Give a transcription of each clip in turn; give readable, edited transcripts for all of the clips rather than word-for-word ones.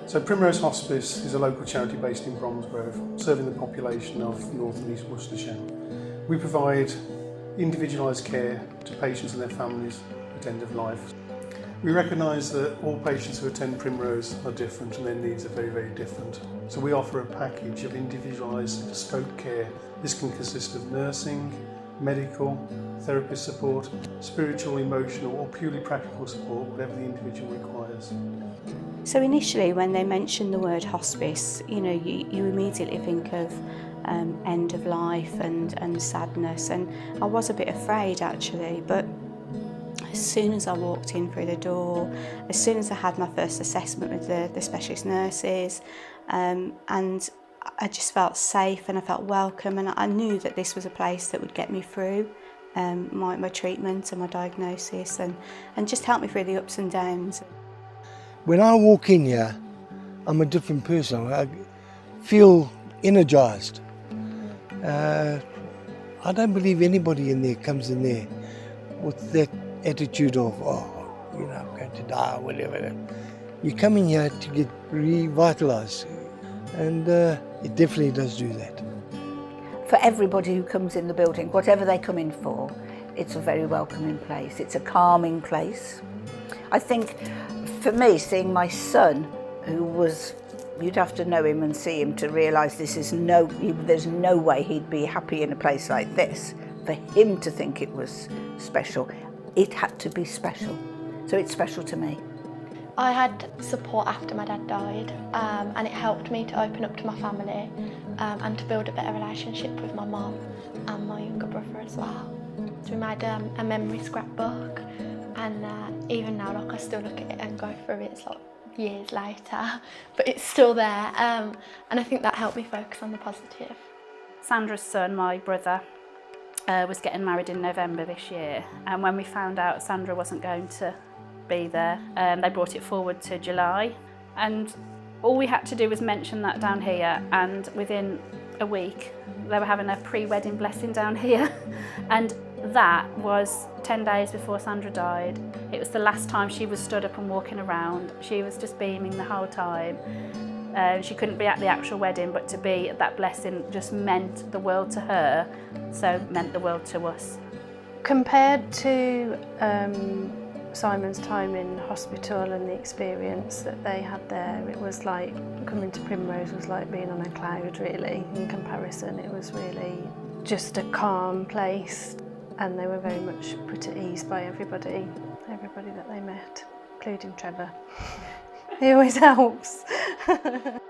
So Primrose Hospice is a local charity based in Bromsgrove, serving the population of North and East Worcestershire. We provide individualised care to patients and their families at end of life. We recognise that all patients who attend Primrose are different and their needs are very, very different. So we offer a package of individualised bespoke care. This can consist of nursing, medical, therapist support, spiritual, emotional or purely practical support, whatever the individual requires. So initially when they mention the word hospice, you immediately think of end of life and sadness, and I was a bit afraid actually, but as soon as I walked in through the door, as soon as I had my first assessment with the specialist nurses, and I just felt safe and I felt welcome, and I knew that this was a place that would get me through my treatment and my diagnosis and just help me through the ups and downs. When I walk in here, I'm a different person. I feel energised. I don't believe anybody in there comes in there with that attitude of, I'm going to die or whatever. You come in here to get revitalised, and it definitely does do that. For everybody who comes in the building, whatever they come in for, it's a very welcoming place. It's a calming place. I think for me, seeing my son, you'd have to know him and see him to realise there's no way he'd be happy in a place like this. For him to think it was special, it had to be special. So it's special to me. I had support after my dad died, and it helped me to open up to my family and to build a better relationship with my mum and my younger brother as well. So we made a memory scrapbook, and even now, I still look at it and go through it. It's like years later, but it's still there, and I think that helped me focus on the positive. Sandra's son, my brother, was getting married in November this year, and when we found out Sandra wasn't going to be there, they brought it forward to July, and all we had to do was mention that down here, and within a week they were having a pre-wedding blessing down here, and that was 10 days before Sandra died. It was the last time she was stood up and walking around. She was just beaming the whole time. She couldn't be at the actual wedding, but to be at that blessing just meant the world to her, so meant the world to us. Compared to Simon's time in hospital and the experience that they had there, it was like coming to Primrose was like being on a cloud really. In comparison, it was really just a calm place, and they were very much put at ease by everybody that they met, including Trevor. He always helps. The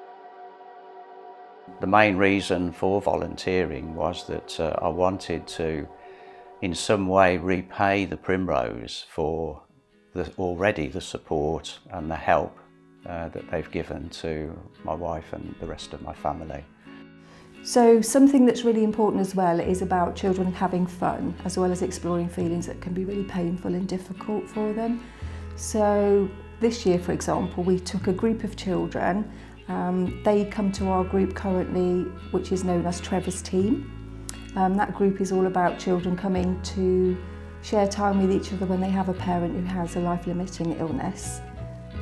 main reason for volunteering was that I wanted to in some way repay the Primrose for already the support and the help that they've given to my wife and the rest of my family. So something that's really important as well is about children having fun, as well as exploring feelings that can be really painful and difficult for them. So this year, for example, we took a group of children. They come to our group currently, which is known as Trevor's Team. That group is all about children coming to share time with each other when they have a parent who has a life-limiting illness.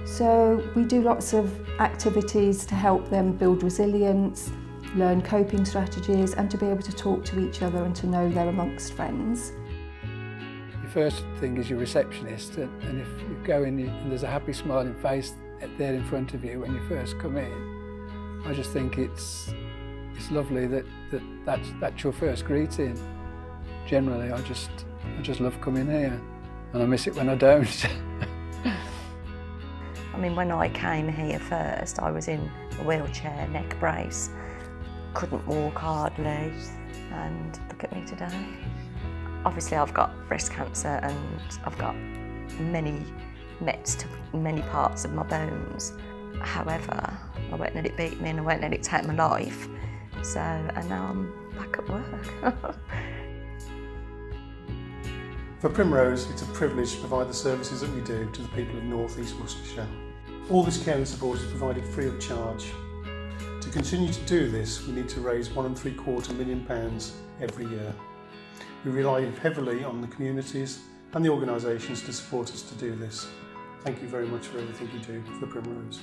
So we do lots of activities to help them build resilience, learn coping strategies, and to be able to talk to each other and to know they're amongst friends. Your first thing is your receptionist, and if you go in and there's a happy smiling face there in front of you when you first come in, I just think it's lovely that's your first greeting. Generally, I just love coming here, and I miss it when I don't. I mean, when I came here first, I was in a wheelchair, neck brace, couldn't walk hardly, and look at me today. Obviously, I've got breast cancer and I've got many mets to many parts of my bones. However, I won't let it beat me and I won't let it take my life. So, and now I'm back at work. For Primrose, it's a privilege to provide the services that we do to the people of North East Worcestershire. All this care and support is provided free of charge. To continue to do this, we need to raise £1.75 million every year. We rely heavily on the communities and the organisations to support us to do this. Thank you very much for everything you do for Primrose.